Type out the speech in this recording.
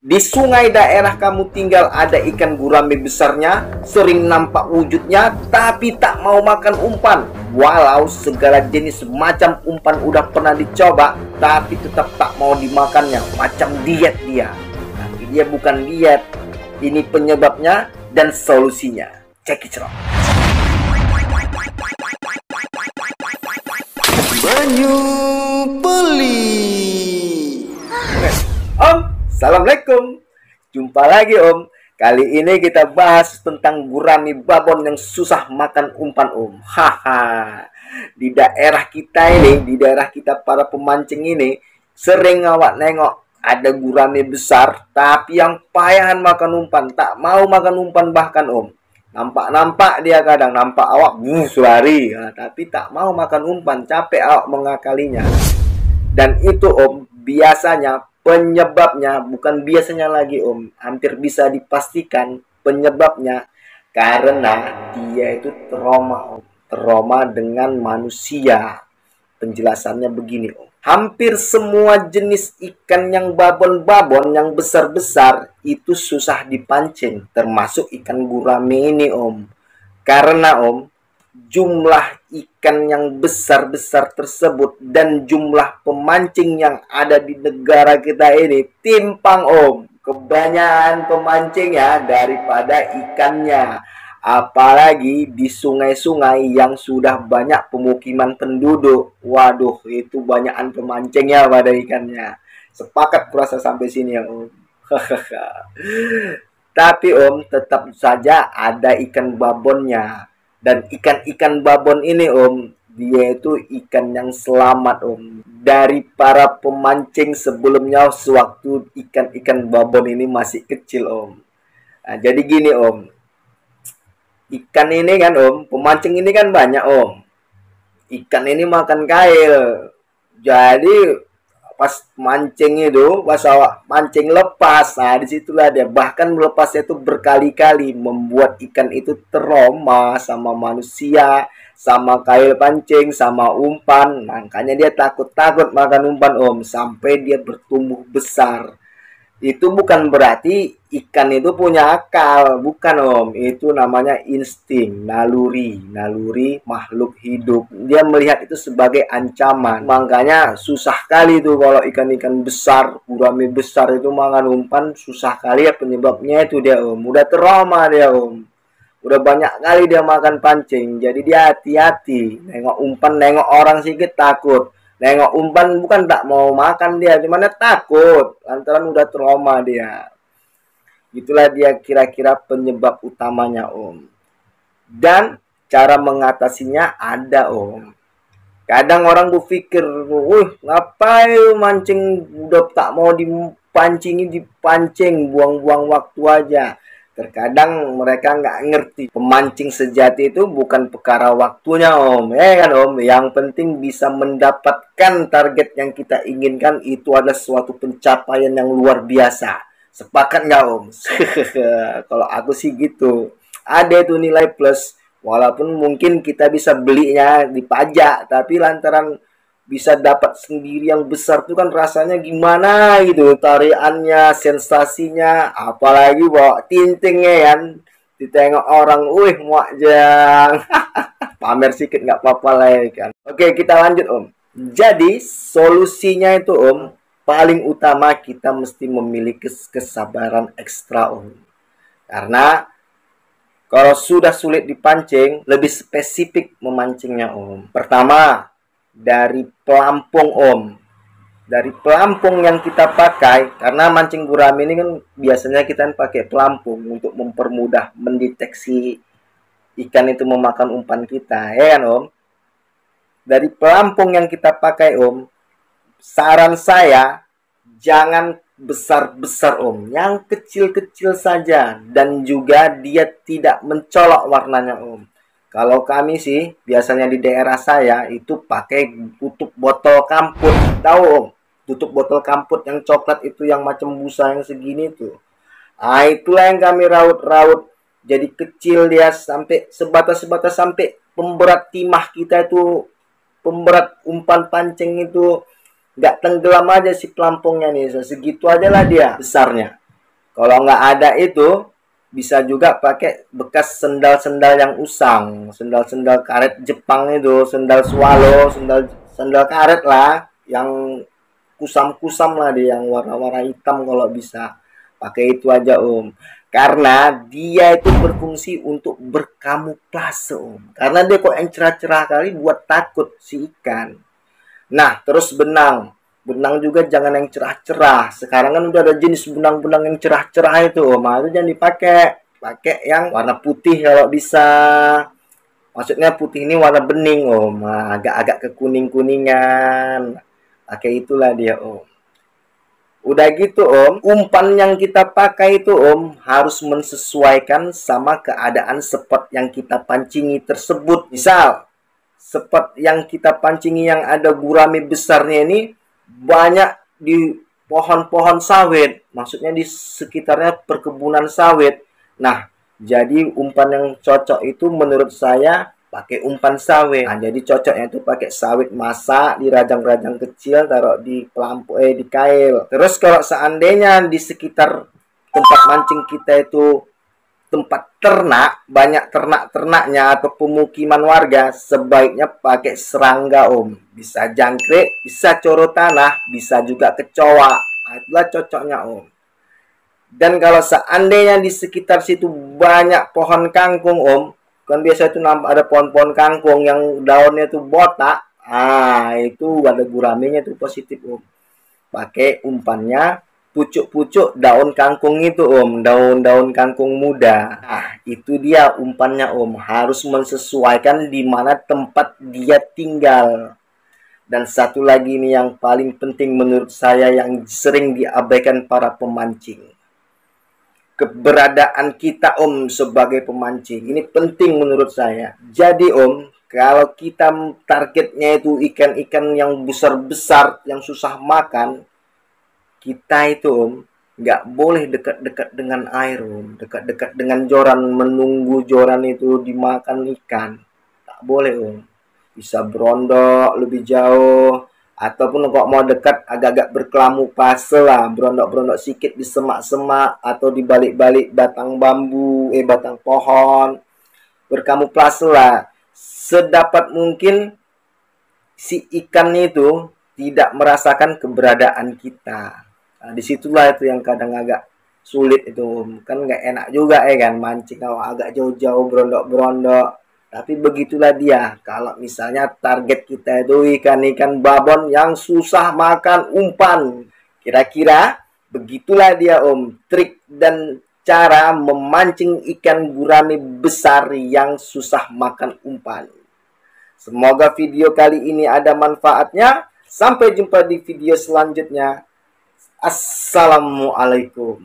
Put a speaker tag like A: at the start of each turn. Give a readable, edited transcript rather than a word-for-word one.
A: Di sungai daerah kamu tinggal ada ikan gurame besarnya, sering nampak wujudnya, tapi tak mau makan umpan. Walau segala jenis macam umpan udah pernah dicoba, tapi tetap tak mau dimakannya. Macam diet dia. Tapi dia bukan diet. Ini penyebabnya dan solusinya. Check it out. Banyu Beli. Om, Assalamualaikum. Jumpa lagi Om. Kali ini kita bahas tentang gurami babon yang susah makan umpan Om. Haha. Di daerah kita ini, di daerah kita para pemancing ini, sering awak nengok ada gurami besar, tapi yang payahan makan umpan, tak mau makan umpan bahkan Om. Nampak-nampak dia kadang, nampak awak lari, tapi tak mau makan umpan, capek awak mengakalinya. Dan itu Om, biasanya penyebabnya, bukan biasanya lagi Om, hampir bisa dipastikan penyebabnya karena dia itu trauma Om. Trauma dengan manusia. Penjelasannya begini Om. Hampir semua jenis ikan yang babon-babon, yang besar-besar, itu susah dipancing. Termasuk ikan gurame ini Om. Karena Om, jumlah ikan yang besar-besar tersebut dan jumlah pemancing yang ada di negara kita ini timpang Om. Kebanyakan pemancingnya daripada ikannya. Apalagi di sungai-sungai yang sudah banyak pemukiman penduduk. Waduh, itu banyakan pemancingnya pada ikannya. Sepakat kurasa sampai sini ya Om. Tapi Om, tetap saja ada ikan babonnya. Dan ikan-ikan babon ini Om, dia itu ikan yang selamat Om. Dari para pemancing sebelumnya sewaktu ikan-ikan babon ini masih kecil Om. Nah, jadi gini Om. Ikan ini kan Om, pemancing ini kan banyak Om. Ikan ini makan kail. Jadi pas mancing itu, pas awak mancing lepas, nah disitulah dia bahkan melepasnya itu berkali-kali, membuat ikan itu trauma sama manusia, sama kail pancing, sama umpan. Makanya dia takut-takut makan umpan Om, sampai dia bertumbuh besar. Itu bukan berarti ikan itu punya akal, bukan Om. Itu namanya insting, naluri makhluk hidup. Dia melihat itu sebagai ancaman. Makanya susah kali tuh kalau ikan-ikan besar, gurame besar itu makan umpan, susah kali ya penyebabnya itu dia Om. Udah trauma dia Om. Udah banyak kali dia makan pancing. Jadi dia hati-hati. Nengok umpan, nengok orang sedikit takut. Nengok umpan bukan tak mau makan dia, cuman takut lantaran udah trauma dia. Itulah dia kira-kira penyebab utamanya Om. Dan cara mengatasinya ada Om. Kadang orang berpikir, ngapain mancing udah tak mau dipancing, dipancing, buang-buang waktu aja. Terkadang mereka nggak ngerti pemancing sejati itu bukan perkara waktunya Om, ya kan Om. Yang penting bisa mendapatkan target yang kita inginkan, itu adalah suatu pencapaian yang luar biasa. Sepakat nggak Om? Kalau aku sih gitu. Ada itu nilai plus, walaupun mungkin kita bisa belinya di pajak, tapi lantaran bisa dapat sendiri yang besar tuh kan rasanya gimana gitu, tariannya, sensasinya, apalagi bawa tintingnya kan, ditengok orang, muak jang. Pamer sedikit nggak apa-apa lah ya kan. Oke, kita lanjut Om. Jadi solusinya itu Om, paling utama kita mesti memiliki kesabaran ekstra Om. Karena kalau sudah sulit dipancing, lebih spesifik memancingnya Om. Pertama, dari pelampung Om. Dari pelampung yang kita pakai, karena mancing gurame ini kan biasanya kita pakai pelampung untuk mempermudah mendeteksi ikan itu memakan umpan kita, ya kan Om? Dari pelampung yang kita pakai Om, saran saya jangan besar-besar Om, yang kecil-kecil saja, dan juga dia tidak mencolok warnanya Om. Kalau kami sih biasanya di daerah saya itu pakai tutup botol kamput. Tahu Om? Tutup botol kamput yang coklat itu, yang macam busa yang segini tuh. Ah, itulah yang kami raut-raut. Jadi kecil dia sampai sebatas-sebatas sampai pemberat timah kita itu, pemberat umpan pancing itu nggak tenggelam aja si pelampungnya nih. Segitu aja lah dia besarnya. Kalau nggak ada itu, bisa juga pakai bekas sendal-sendal yang usang, sendal-sendal karet Jepang itu, sendal swallow, sendal sendal karet lah, yang kusam-kusam lah dia, yang warna-warna hitam kalau bisa. Pakai itu aja Om. Karena dia itu berfungsi untuk berkamuflase Om. Karena dia kok yang cerah-cerah kali buat takut si ikan. Nah, terus benang. Benang juga jangan yang cerah-cerah. Sekarang kan udah ada jenis benang-benang yang cerah-cerah itu. Nah, itu jangan dipakai. Pakai yang warna putih kalau bisa. Maksudnya putih ini warna bening, Om. Nah, agak-agak kekuning-kuningan. Pakai itulah dia, Om. Udah gitu, Om. Umpan yang kita pakai itu, Om, harus menyesuaikan sama keadaan spot yang kita pancingi tersebut. Misal, spot yang kita pancingi yang ada gurame besarnya ini banyak di pohon-pohon sawit, maksudnya di sekitarnya perkebunan sawit. Nah, jadi umpan yang cocok itu menurut saya pakai umpan sawit. Nah, jadi cocoknya itu pakai sawit masak, dirajang-rajang kecil, taruh di pelampu di kail. Terus kalau seandainya di sekitar tempat mancing kita itu tempat ternak, banyak ternak-ternaknya atau pemukiman warga, sebaiknya pakai serangga Om. Bisa jangkrik, bisa coro tanah, bisa juga kecoa. Nah, itulah cocoknya Om. Dan kalau seandainya di sekitar situ banyak pohon kangkung Om, kan biasa itu ada pohon-pohon kangkung yang daunnya itu botak. Ah, itu ada guramenya itu positif Om. Pakai umpannya pucuk-pucuk daun kangkung itu Om, daun-daun kangkung muda. Nah, itu dia umpannya Om, harus menyesuaikan di mana tempat dia tinggal. Dan satu lagi nih yang paling penting menurut saya yang sering diabaikan para pemancing. Keberadaan kita Om sebagai pemancing. Ini penting menurut saya. Jadi Om, kalau kita targetnya itu ikan-ikan yang besar-besar, yang susah makan, kita itu Om, nggak boleh dekat-dekat dengan air Om. Dekat-dekat dengan joran, menunggu joran itu dimakan ikan. Tak boleh Om. Bisa berondok lebih jauh. Ataupun kalau mau dekat agak-agak berkamuflase lah. Berondok-berondok sedikit di semak-semak. Atau di balik-balik batang bambu, batang pohon. Berkamuflase lah. Sedapat mungkin si ikan itu tidak merasakan keberadaan kita. Nah, disitulah itu yang kadang agak sulit itu. Kan nggak enak juga kan mancing kalau agak jauh-jauh berondok-berondok. Tapi begitulah dia. Kalau misalnya target kita itu ikan-ikan babon yang susah makan umpan. Kira-kira begitulah dia Om. Trik dan cara memancing ikan gurame besar yang susah makan umpan. Semoga video kali ini ada manfaatnya. Sampai jumpa di video selanjutnya. Assalamualaikum.